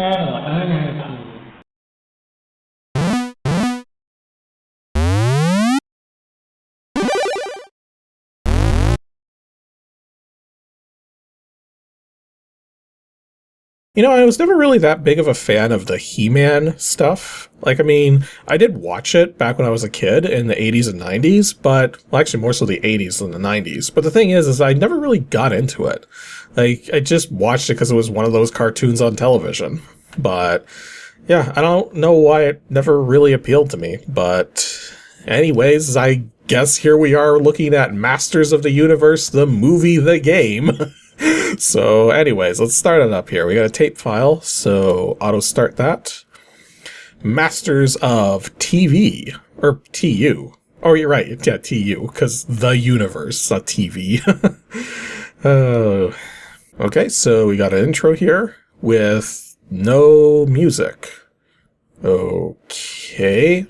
NNRG. You know, I was never really that big of a fan of the He-Man stuff. Like, I mean, I did watch it back when I was a kid in the 80s and 90s, but, well, actually more so the 80s than the 90s. But the thing is I never really got into it. Like, I just watched it because it was one of those cartoons on television. But, yeah, I don't know why it never really appealed to me. But, anyways, I guess here we are looking at Masters of the Universe, the movie, the game. So anyways, let's start it up here. We got a tape file, so auto start that. Masters of TV, or TU. Oh, you're right, yeah, TU, because the universe, not TV. Okay, so we got an intro here with no music. Okay.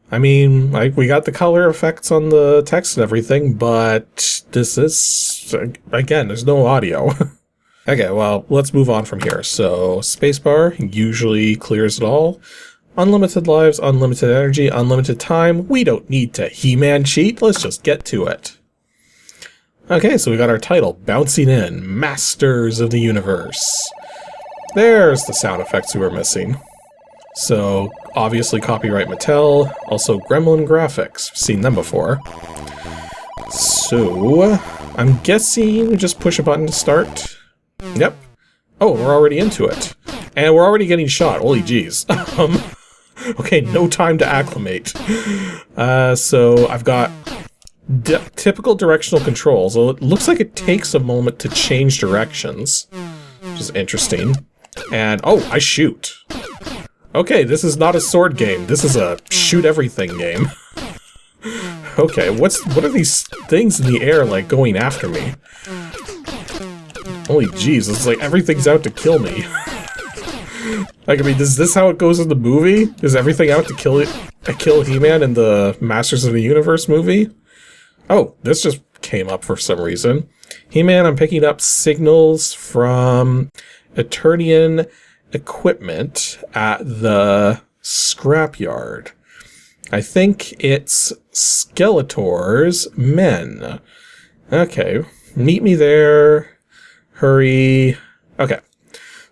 I mean, like, we got the color effects on the text and everything, but this is, again, there's no audio. Okay, well, let's move on from here. So, spacebar usually clears it all. Unlimited lives, unlimited energy, unlimited time. We don't need to He-Man cheat. Let's just get to it. Okay, so we got our title, Bouncing In, Masters of the Universe. There's the sound effects we were missing. So, obviously copyright Mattel, also Gremlin Graphics, seen them before. So, I'm guessing we just push a button to start. Yep. Oh, we're already into it. And we're already getting shot, holy jeez. Okay, no time to acclimate. So, I've got typical directional controls. So it looks like it takes a moment to change directions, which is interesting. And, oh, I shoot. Okay, this is not a sword game. This is a shoot everything game. Okay, what are these things in the air like going after me? Holy jeez, it's like everything's out to kill me. Like, I mean, is this how it goes in the movie? Is everything out to kill He-Man in the Masters of the Universe movie? Oh, this just came up for some reason. He-Man, I'm picking up signals from Eternian equipment at the scrapyard. I think it's Skeletor's men. Okay, meet me there. Hurry. Okay.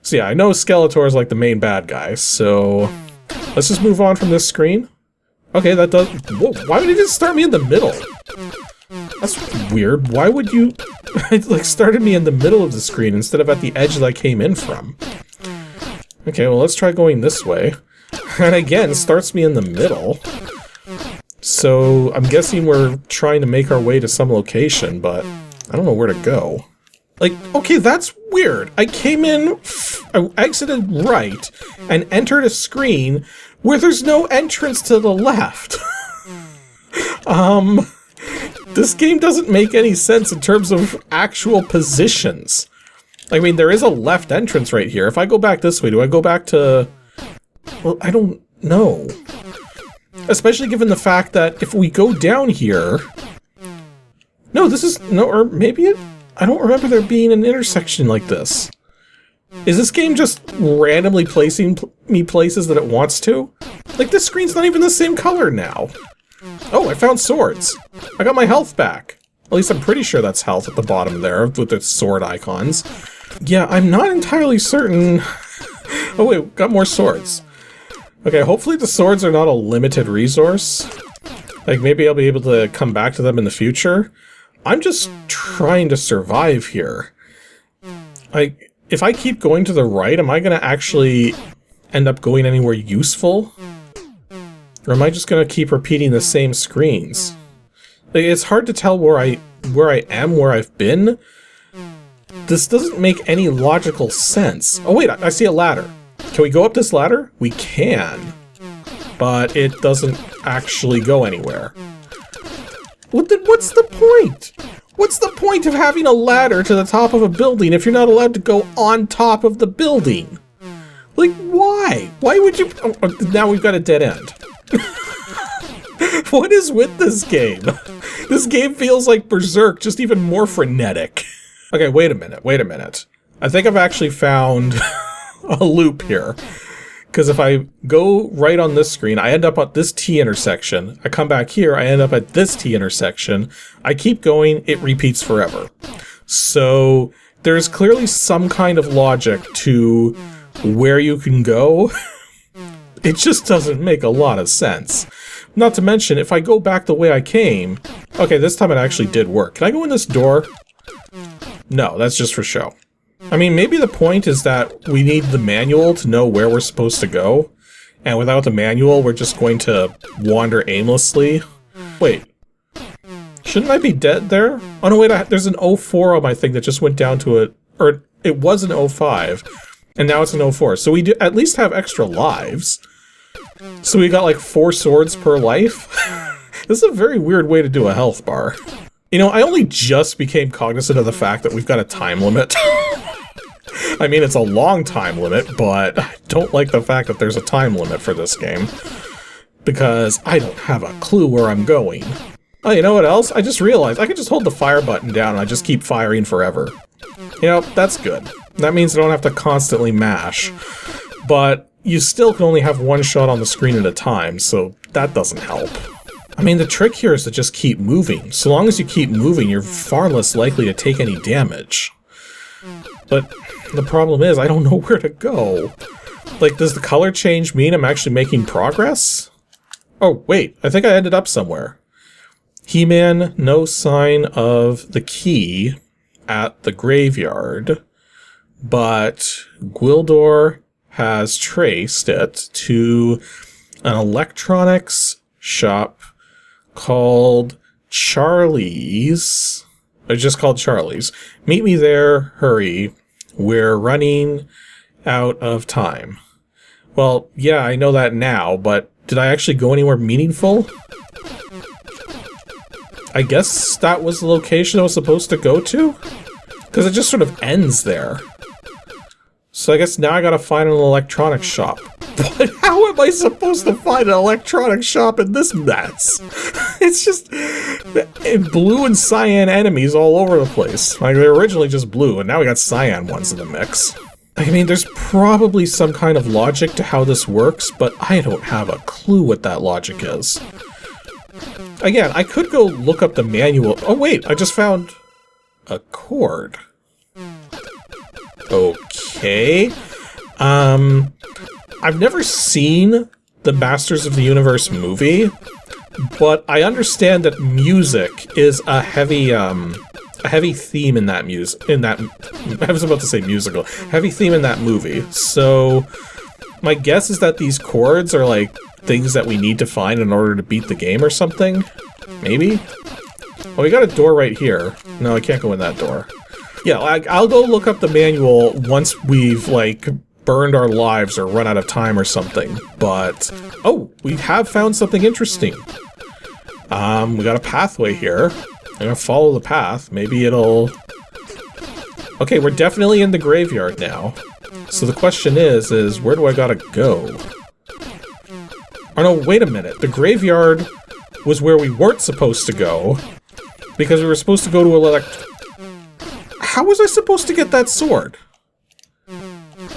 So yeah, I know Skeletor's like the main bad guy, so let's just move on from this screen. Okay, that does... Whoa, why would it just start me in the middle? That's weird. Why would you... It like started me in the middle of the screen instead of at the edge that I came in from. Okay, well, let's try going this way. And again, starts me in the middle. So, I'm guessing we're trying to make our way to some location, but I don't know where to go. Like, okay, that's weird. I came in, I exited right, and entered a screen where there's no entrance to the left. This game doesn't make any sense in terms of actual positions. I mean, there is a left entrance right here. If I go back this way, do I go back to... Well, I don't know. Especially given the fact that if we go down here... No, this is... No, or maybe it... I don't remember there being an intersection like this. Is this game just randomly placing me places that it wants to? Like, this screen's not even the same color now. Oh, I found swords. I got my health back. At least I'm pretty sure that's health at the bottom there, with the sword icons. Yeah, I'm not entirely certain... Oh wait, got more swords. Okay, hopefully the swords are not a limited resource. Like, maybe I'll be able to come back to them in the future. I'm just trying to survive here. Like, if I keep going to the right, am I gonna actually end up going anywhere useful? Or am I just gonna keep repeating the same screens? Like, it's hard to tell where I am, where I've been. This doesn't make any logical sense. Oh wait, I see a ladder. Can we go up this ladder? We can. But it doesn't actually go anywhere. What's the point? What's the point of having a ladder to the top of a building if you're not allowed to go on top of the building? Like, why? Why would you... Oh, now we've got a dead end. What is with this game? This game feels like Berserk, just even more frenetic. Okay, wait a minute. I think I've actually found a loop here. Because if I go right on this screen, I end up at this T intersection. I come back here, I end up at this T intersection. I keep going, it repeats forever. So there's clearly some kind of logic to where you can go. It just doesn't make a lot of sense. Not to mention, if I go back the way I came... Okay, this time it actually did work. Can I go in this door? No, that's just for show. I mean, maybe the point is that we need the manual to know where we're supposed to go. And without the manual, we're just going to wander aimlessly. Wait. Shouldn't I be dead there? Oh no, wait, there's an 04 on my thing that just went down to a... Or, it was an 05. And now it's an 04. So we do at least have extra lives. So we got like 4 swords per life? This is a very weird way to do a health bar. You know, I only just became cognizant of the fact that we've got a time limit. I mean, it's a long time limit, but I don't like the fact that there's a time limit for this game. Because I don't have a clue where I'm going. Oh, you know what else? I just realized I can just hold the fire button down and I just keep firing forever. You know, that's good. That means I don't have to constantly mash. But you still can only have one shot on the screen at a time, so that doesn't help. I mean, the trick here is to just keep moving. So long as you keep moving, you're far less likely to take any damage. But the problem is, I don't know where to go. Like, does the color change mean I'm actually making progress? Oh, wait, I think I ended up somewhere. He-Man, no sign of the key at the graveyard, but Gwildor has traced it to an electronics shop called Charlie's. It's just called Charlie's. Meet me there, hurry. We're running out of time. Well, yeah, I know that now, but did I actually go anywhere meaningful? I guess that was the location I was supposed to go to? Because it just sort of ends there. So I guess now I gotta find an electronics shop. But how am I supposed to find an electronics shop in this mess? It's just blue and cyan enemies all over the place. Like, they're originally just blue, and now we got cyan ones in the mix. I mean, there's probably some kind of logic to how this works, but I don't have a clue what that logic is. Again, I could go look up the manual. Oh wait, I just found a chord. Okay. I've never seen the Masters of the Universe movie, but I understand that music is a heavy theme in that I was about to say musical. Heavy theme in that movie. So my guess is that these chords are like things that we need to find in order to beat the game or something? Maybe? Oh, we got a door right here. No, I can't go in that door. Yeah, I'll go look up the manual once we've, like, burned our lives or run out of time or something. But, oh, we have found something interesting. We got a pathway here. I'm gonna follow the path. Maybe it'll... Okay, we're definitely in the graveyard now. So the question is where do I gotta go? Oh no, wait a minute. The graveyard was where we weren't supposed to go. Because we were supposed to go to How was I supposed to get that sword?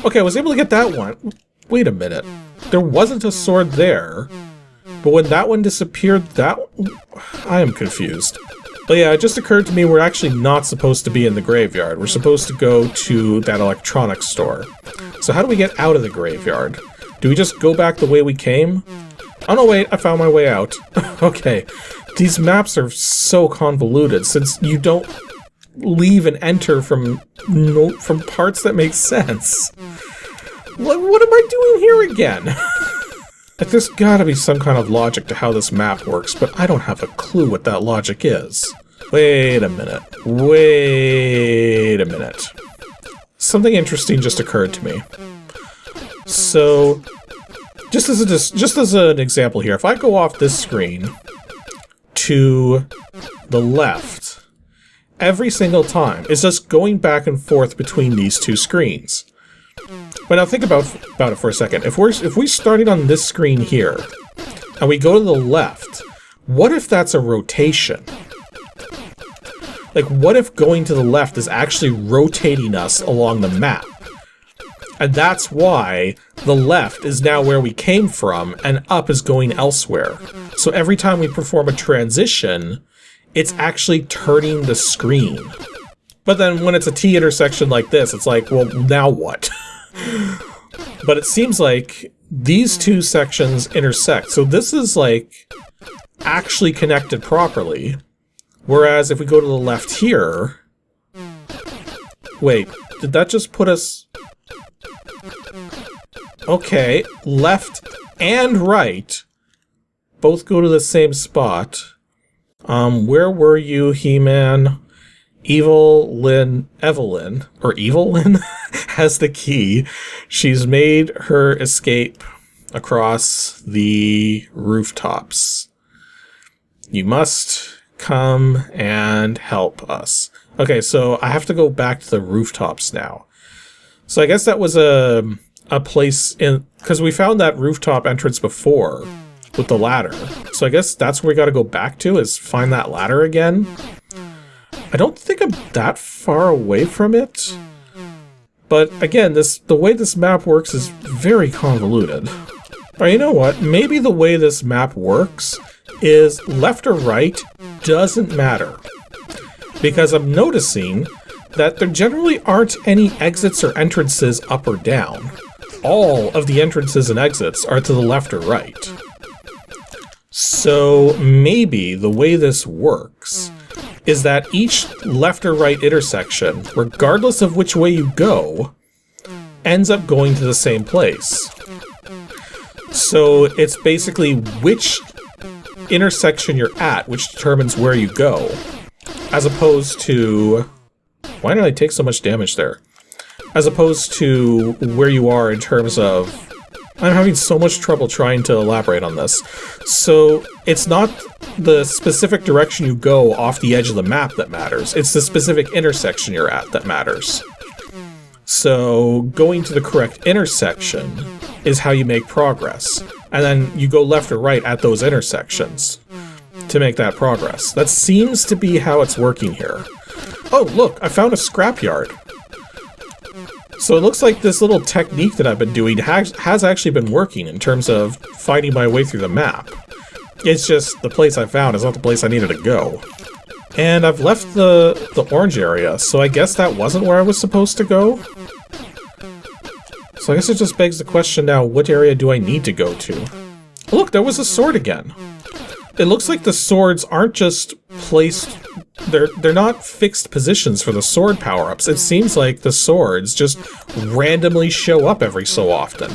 Okay, I was able to get that one. Wait a minute. There wasn't a sword there. But when that one disappeared, I am confused. But yeah, it just occurred to me we're actually not supposed to be in the graveyard. We're supposed to go to that electronics store. So how do we get out of the graveyard? Do we just go back the way we came? Oh no, wait, I found my way out. Okay. These maps are so convoluted since you don't leave and enter from parts that make sense. What am I doing here again? There's gotta be some kind of logic to how this map works, but I don't have a clue what that logic is. Wait a minute. Wait a minute. Something interesting just occurred to me. So, just as an example here, if I go off this screen to the left, every single time, it's just going back and forth between these two screens. But now think about it for a second. If we started on this screen here, and we go to the left, what if that's a rotation? Like, what if going to the left is actually rotating us along the map? And that's why the left is now where we came from, and up is going elsewhere. So every time we perform a transition, it's actually turning the screen. But then when it's a T intersection like this, it's like, well, now what? But it seems like these two sections intersect. So this is like actually connected properly. Whereas if we go to the left here... Wait, did that just put us... Okay, left and right both go to the same spot. Where were you, He-Man? Evelyn has the key. She's made her escape across the rooftops. You must come and help us. Okay, so I have to go back to the rooftops now. So I guess that was a place in... Because we found that rooftop entrance before with the ladder. So I guess that's where we got to go back to, is find that ladder again. I don't think I'm that far away from it. But again, the way this map works is very convoluted. Or you know what? Maybe the way this map works is left or right doesn't matter. Because I'm noticing that there generally aren't any exits or entrances up or down. All of the entrances and exits are to the left or right. So maybe the way this works is that each left or right intersection, regardless of which way you go, ends up going to the same place. So it's basically which intersection you're at which determines where you go, as opposed to... Why did I take so much damage there? As opposed to where you are in terms of... I'm having so much trouble trying to elaborate on this. So it's not the specific direction you go off the edge of the map that matters. It's the specific intersection you're at that matters. So going to the correct intersection is how you make progress. And then you go left or right at those intersections to make that progress. That seems to be how it's working here. Oh, look, I found a scrapyard. So it looks like this little technique that I've been doing has actually been working in terms of finding my way through the map. It's just the place I found is not the place I needed to go. And I've left the orange area, so I guess that wasn't where I was supposed to go? So I guess it just begs the question now, what area do I need to go to? Look, there was a sword again! It looks like the swords aren't just placed... They're not fixed positions for the sword power-ups. It seems like the swords just randomly show up every so often.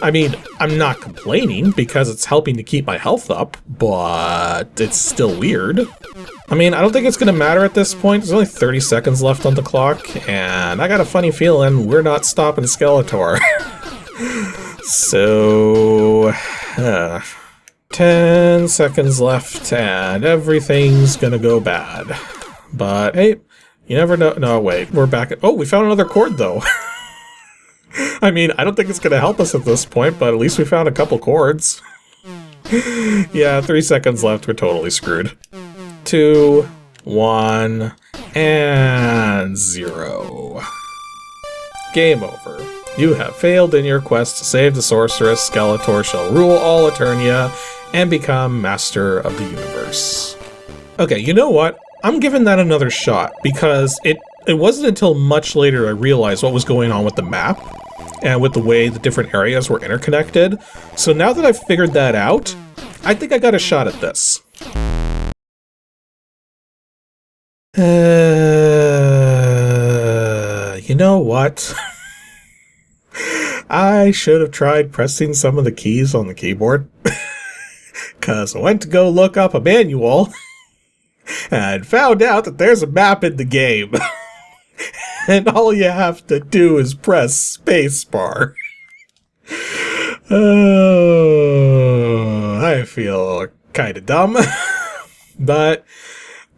I mean, I'm not complaining because it's helping to keep my health up, but it's still weird. I mean, I don't think it's going to matter at this point. There's only 30 seconds left on the clock, and I got a funny feeling we're not stopping Skeletor. So... 10 seconds left, and everything's gonna go bad. But, hey, you never know. No, wait, we're back at... Oh, we found another chord, though. I mean, I don't think it's gonna help us at this point, but at least we found a couple chords. Yeah, 3 seconds left, we're totally screwed. 2, 1, and 0. Game over. You have failed in your quest to save the sorceress. Skeletor shall rule all Eternia and become master of the universe. Okay, you know what? I'm giving that another shot, because it wasn't until much later I realized what was going on with the map and with the way the different areas were interconnected. So now that I've figured that out, I think I got a shot at this. You know what? I should have tried pressing some of the keys on the keyboard. Because I went to go look up a manual and found out that there's a map in the game. And all you have to do is press spacebar. Oh, I feel kind of dumb. But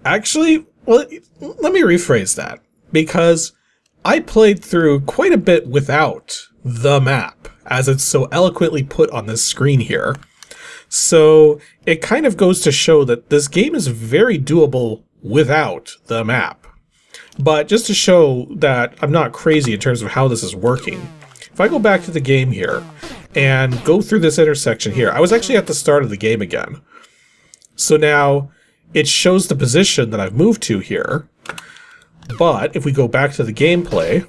actually, well, let me rephrase that. Because I played through quite a bit without the map, as it's so eloquently put on this screen here. So it kind of goes to show that this game is very doable without the map. But just to show that I'm not crazy in terms of how this is working, if I go back to the game here and go through this intersection here, I was actually at the start of the game again. So now it shows the position that I've moved to here. But if we go back to the gameplay,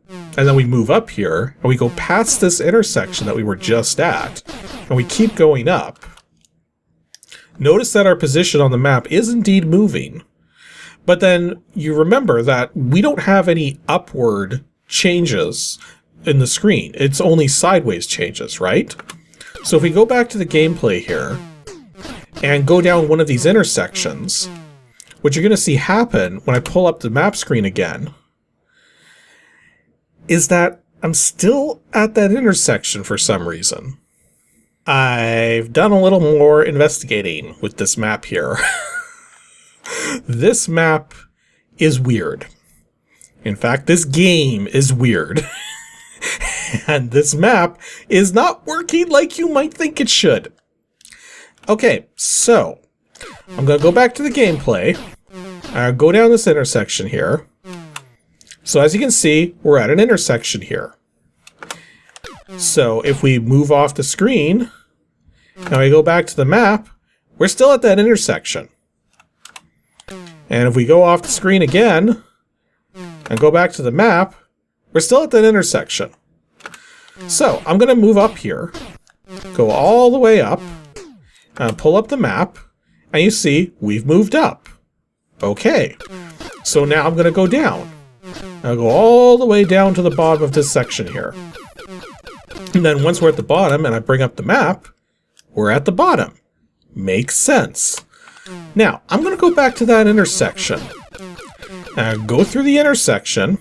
and then we move up here, and we go past this intersection that we were just at, and we keep going up, notice that our position on the map is indeed moving. But then you remember that we don't have any upward changes in the screen. It's only sideways changes, right? So if we go back to the gameplay here and go down one of these intersections, what you're going to see happen when I pull up the map screen again is that I'm still at that intersection for some reason. I've done a little more investigating with this map here. This map is weird. In fact, this game is weird. And this map is not working like you might think it should. Okay, so I'm going to go back to the gameplay. Go down this intersection here. So as you can see, we're at an intersection here. So if we move off the screen, and we go back to the map, we're still at that intersection. And if we go off the screen again, and go back to the map, we're still at that intersection. So I'm going to move up here, go all the way up, pull up the map, and you see we've moved up. Okay, so now I'm going to go down. I'll go all the way down to the bottom of this section here. And then once we're at the bottom and I bring up the map, we're at the bottom. Makes sense. Now, I'm going to go back to that intersection. Go through the intersection.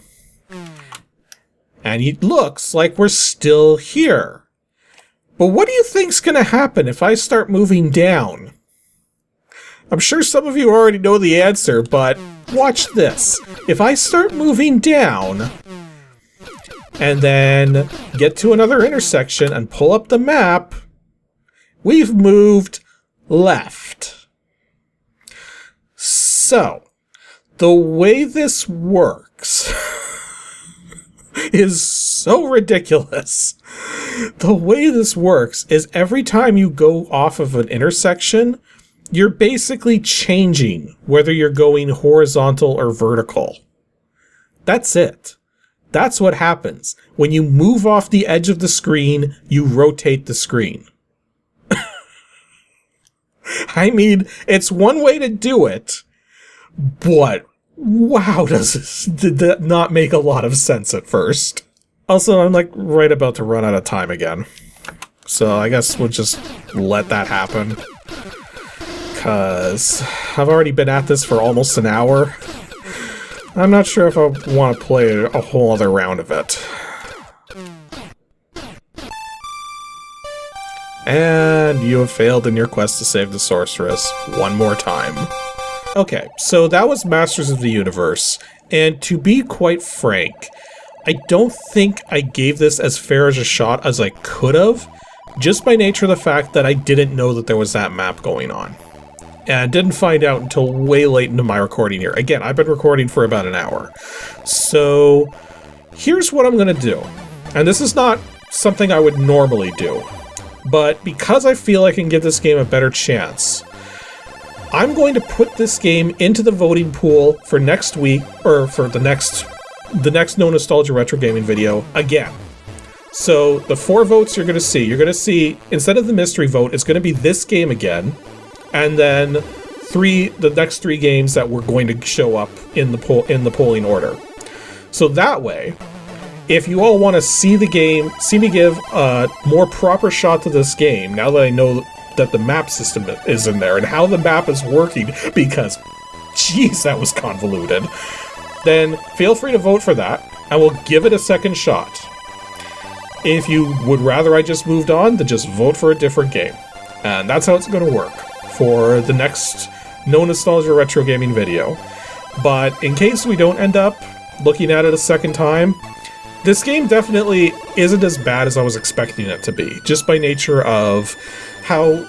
And it looks like we're still here. But what do you think's going to happen if I start moving down? I'm sure some of you already know the answer, but watch this. If I start moving down, and then get to another intersection and pull up the map, we've moved left. So, the way this works is so ridiculous. The way this works is every time you go off of an intersection, you're basically changing whether you're going horizontal or vertical. That's it. That's what happens. When you move off the edge of the screen, you rotate the screen. I mean, it's one way to do it, but wow, did that not make a lot of sense at first. Also, I'm like right about to run out of time again. So I guess we'll just let that happen. Because I've already been at this for almost an hour. I'm not sure if I want to play a whole other round of it. And you have failed in your quest to save the sorceress one more time. Okay, so that was Masters of the Universe, and to be quite frank, I don't think I gave this as fair as a shot as I could have, just by nature of the fact that I didn't know that there was that map going on. And I didn't find out until way late into my recording here. Again, I've been recording for about an hour. So, here's what I'm going to do. And this is not something I would normally do. But because I feel I can give this game a better chance, I'm going to put this game into the voting pool for next week, or for the next No Nostalgia Retro Gaming video again. So, the 4 votes you're going to see, instead of the mystery vote, it's going to be this game again. And then the next 3 games that were going to show up in the polling order. So that way, if you all want to see the game, see me give a more proper shot to this game, now that I know that the map system is in there and how the map is working, because, jeez, that was convoluted, then feel free to vote for that, and we'll give it a second shot. If you would rather I just moved on, then just vote for a different game. And that's how it's going to work for the next No Nostalgia Retro Gaming video. But in case we don't end up looking at it a second time, this game definitely isn't as bad as I was expecting it to be, just by nature of how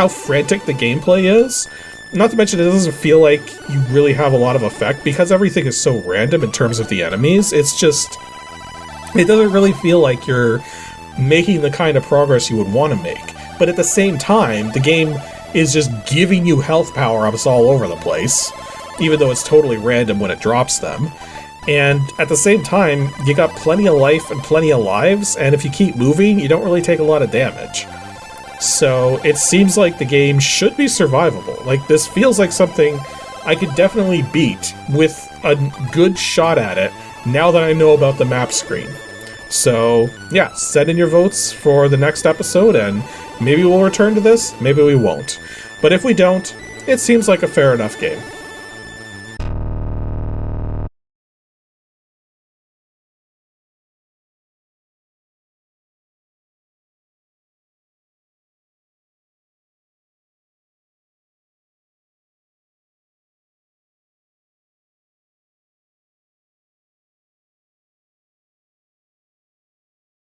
frantic the gameplay is. Not to mention, it doesn't feel like you really have a lot of effect because everything is so random in terms of the enemies. It's just, it doesn't really feel like you're making the kind of progress you would want to make. But at the same time, the game is just giving you health power-ups all over the place, even though it's totally random when it drops them. And at the same time, you got plenty of life and plenty of lives, and if you keep moving, you don't really take a lot of damage. So it seems like the game should be survivable. Like, this feels like something I could definitely beat with a good shot at it now that I know about the map screen. So yeah, send in your votes for the next episode, and maybe we'll return to this, maybe we won't. But if we don't, it seems like a fair enough game.